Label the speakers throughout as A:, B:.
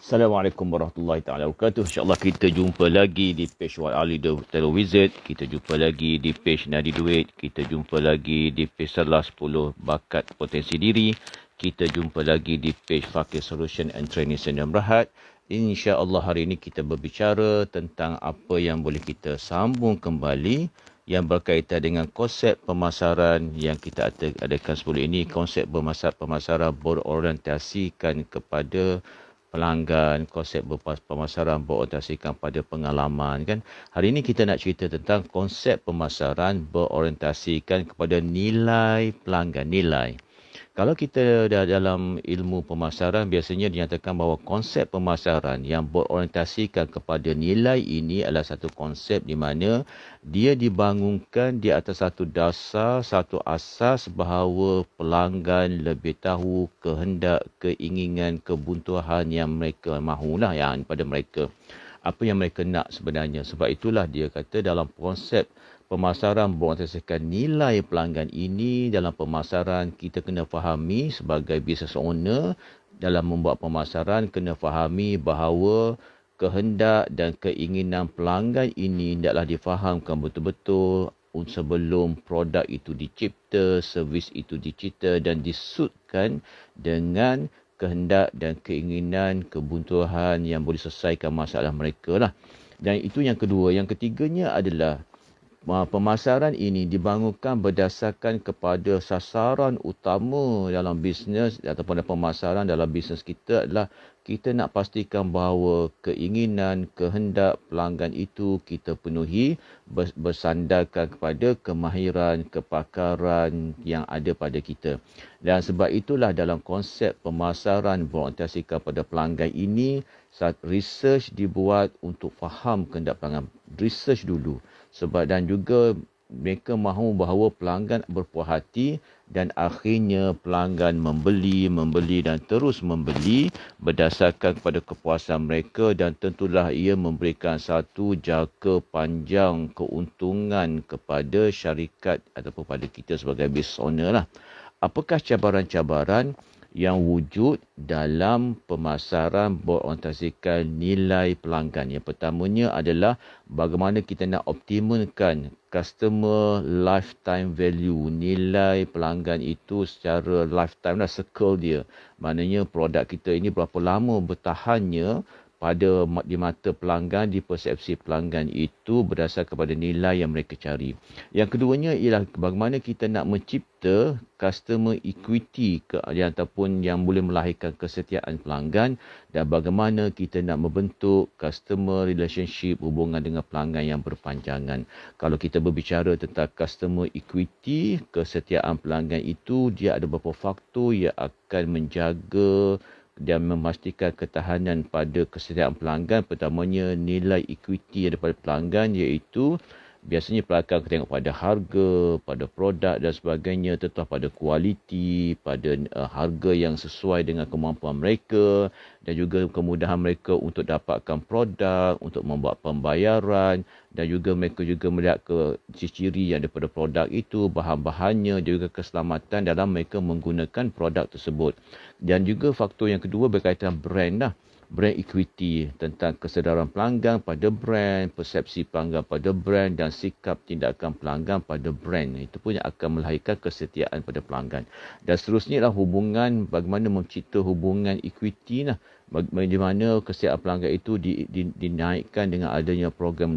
A: Assalamualaikum warahmatullahi taala wabarakatuh. InsyaAllah kita jumpa lagi di page Wal Ali The Tarot Wizard. Kita jumpa lagi di page Nadi Duit. Kita jumpa lagi di page Salah 10 Bakat Potensi Diri. Kita jumpa lagi di page Fakir Solution and Training Sendirian Berhad. InsyaAllah hari ini kita berbicara tentang apa yang boleh kita sambung kembali yang berkaitan dengan konsep pemasaran yang kita adakan sebelum ini. Konsep pemasaran berorientasikan kepada pelanggan, konsep pemasaran berorientasikan pada pengalaman kan. Hari ini kita nak cerita tentang konsep pemasaran berorientasikan kepada nilai pelanggan, nilai. Kalau kita dalam ilmu pemasaran biasanya dinyatakan bahawa konsep pemasaran yang berorientasikan kepada nilai ini adalah satu konsep di mana dia dibangunkan di atas satu dasar, satu asas bahawa pelanggan lebih tahu kehendak, keinginan, kebutuhan yang mereka mahulah yang pada mereka. Apa yang mereka nak sebenarnya. Sebab itulah dia kata dalam konsep pemasaran berorientasikan nilai pelanggan ini, dalam pemasaran kita kena fahami sebagai business owner, dalam membuat pemasaran kena fahami bahawa kehendak dan keinginan pelanggan ini hendaklah difahamkan betul-betul sebelum produk itu dicipta, servis itu dicipta dan disutkan dengan kehendak dan keinginan, kebutuhan yang boleh selesaikan masalah mereka lah. Dan itu yang kedua. Yang ketiganya adalah pemasaran ini dibangunkan berdasarkan kepada sasaran utama dalam bisnes ataupun pemasaran dalam bisnes kita adalah kita nak pastikan bahawa keinginan, kehendak pelanggan itu kita penuhi bersandarkan kepada kemahiran, kepakaran yang ada pada kita. Dan sebab itulah dalam konsep pemasaran berorientasikan pada pelanggan ini, research dibuat untuk faham kehendak pelanggan. Research dulu. Sebab dan juga mereka mahu bahawa pelanggan berpuas hati dan akhirnya pelanggan membeli dan terus membeli berdasarkan kepada kepuasan mereka dan tentulah ia memberikan satu jangka panjang keuntungan kepada syarikat ataupun pada kita sebagai business owner lah. Apakah cabaran-cabaran yang wujud dalam pemasaran berorientasikan nilai pelanggan? Yang pertamanya adalah bagaimana kita nak optimalkan customer lifetime value, nilai pelanggan itu secara lifetime lah, circle dia. Maknanya produk kita ini berapa lama bertahannya di mata pelanggan, di persepsi pelanggan itu berdasar kepada nilai yang mereka cari. Yang keduanya ialah bagaimana kita nak mencipta customer equity ataupun yang boleh melahirkan kesetiaan pelanggan dan bagaimana kita nak membentuk customer relationship, hubungan dengan pelanggan yang berpanjangan. Kalau kita berbicara tentang customer equity, kesetiaan pelanggan itu dia ada beberapa faktor yang akan menjaga dan memastikan ketahanan pada kesetiaan pelanggan. Pertamanya nilai equity daripada pelanggan iaitu biasanya pelanggan tengok pada harga, pada produk dan sebagainya, tentu pada kualiti, pada harga yang sesuai dengan kemampuan mereka dan juga kemudahan mereka untuk dapatkan produk, untuk membuat pembayaran dan juga mereka juga melihat ke ciri-ciri yang daripada produk itu, bahan-bahannya, juga keselamatan dalam mereka menggunakan produk tersebut. Dan juga faktor yang kedua berkaitan brand lah. Brand equity, tentang kesedaran pelanggan pada brand, persepsi pelanggan pada brand dan sikap tindakan pelanggan pada brand. Itu pun yang akan melahirkan kesetiaan pada pelanggan. Dan seterusnya lah hubungan, bagaimana mencipta hubungan equity lah. Bagaimana kesetiaan pelanggan itu dinaikkan dengan adanya program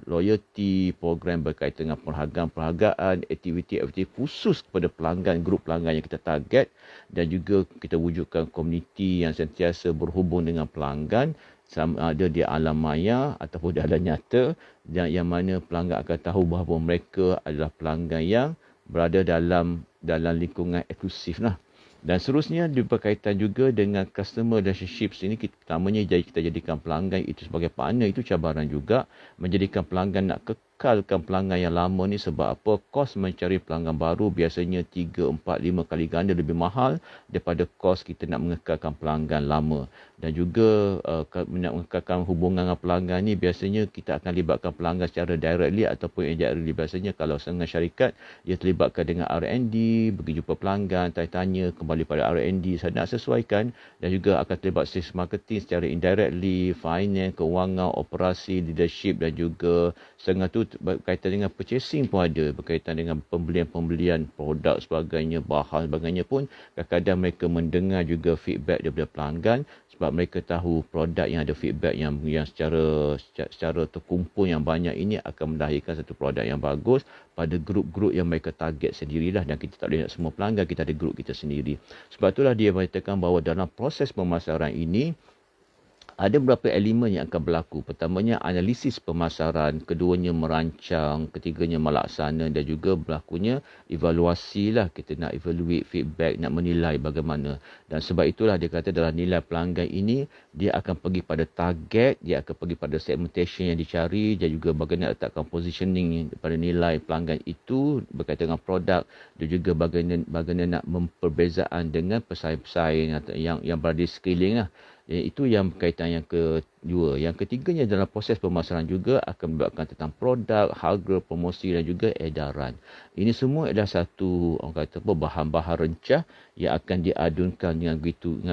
A: loyalty, program berkaitan dengan perhargaan, aktiviti-aktiviti khusus kepada pelanggan, grup pelanggan yang kita target dan juga kita wujudkan komuniti yang sentiasa berhubung dengan pelanggan sama ada di alam maya ataupun di alam nyata dan yang mana pelanggan akan tahu bahawa mereka adalah pelanggan yang berada dalam lingkungan eksklusif lah. Dan seterusnya berkaitan juga dengan customer relationships ini, pertamanya kita jadikan pelanggan itu sebagai partner, itu cabaran juga. Menjadikan pelanggan nak mengekalkan pelanggan yang lama ni. Sebab apa? Kos mencari pelanggan baru biasanya 3, 4, 5 kali ganda lebih mahal daripada kos kita nak mengekalkan pelanggan lama. Dan juga nak mengekalkan hubungan dengan pelanggan ni biasanya kita akan libatkan pelanggan secara directly ataupun indirectly. Biasanya kalau dengan syarikat, ia terlibatkan dengan R&D, pergi jumpa pelanggan, tanya-tanya kembali pada R&D, saya nak sesuaikan, dan juga akan terlibat sales marketing secara indirectly, finance, kewangan, operasi, leadership, dan juga setengah tu berkaitan dengan purchasing pun ada, berkaitan dengan pembelian produk sebagainya, bahan sebagainya pun kadang-kadang mereka mendengar juga feedback daripada pelanggan, sebab mereka tahu produk yang ada feedback yang secara terkumpul yang banyak ini akan melahirkan satu produk yang bagus pada grup-grup yang mereka target sendirilah. Dan kita tak boleh nak semua pelanggan, kita ada grup kita sendiri. Sebab itulah dia mengatakan bahawa dalam proses pemasaran ini ada beberapa elemen yang akan berlaku. Pertamanya analisis pemasaran, keduanya merancang, ketiganya melaksana, dan juga berlakunya evaluasi lah. Kita nak evaluate feedback, nak menilai bagaimana. Dan sebab itulah dia kata dalam nilai pelanggan ini, dia akan pergi pada target, dia akan pergi pada segmentation yang dicari, dan juga bagaimana letakkan positioning pada nilai pelanggan itu berkaitan dengan produk, dan juga bagaimana nak memperbezaan dengan pesaing-pesaing yang berada di sekeliling lah. Itu yang berkaitan yang kedua. Yang ketiganya dalam proses pemasaran juga akan melibatkan tentang produk, harga, promosi dan juga edaran. Ini semua adalah satu bahan-bahan rencah yang akan diadunkan dengan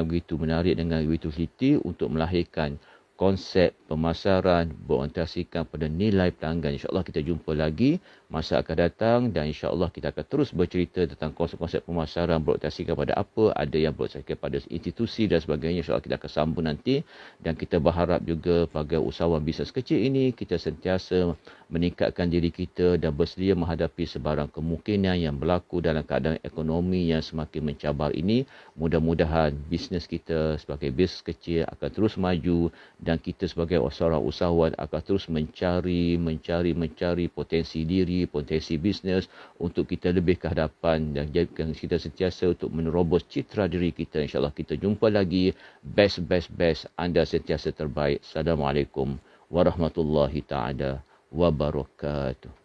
A: begitu menarik, dengan begitu teliti untuk melahirkan konsep pemasaran berorientasikan pada nilai pelanggan. InsyaAllah kita jumpa lagi masa akan datang, dan insyaAllah kita akan terus bercerita tentang konsep-konsep pemasaran berorientasikan pada apa, ada yang berorientasikan pada institusi dan sebagainya. InsyaAllah kita akan sambung nanti, dan kita berharap juga bagi usahawan bisnes kecil ini, kita sentiasa meningkatkan diri kita dan bersedia menghadapi sebarang kemungkinan yang berlaku dalam keadaan ekonomi yang semakin mencabar ini. Mudah-mudahan bisnes kita sebagai bisnes kecil akan terus maju, dan kita sebagai seorang usahawan akan terus mencari potensi diri, potensi bisnes untuk kita lebih ke hadapan, dan jadikan kita sentiasa untuk menerobos citra diri kita. InsyaAllah kita jumpa lagi. Best. Anda sentiasa terbaik. Assalamualaikum warahmatullahi ta'ala wabarakatuh.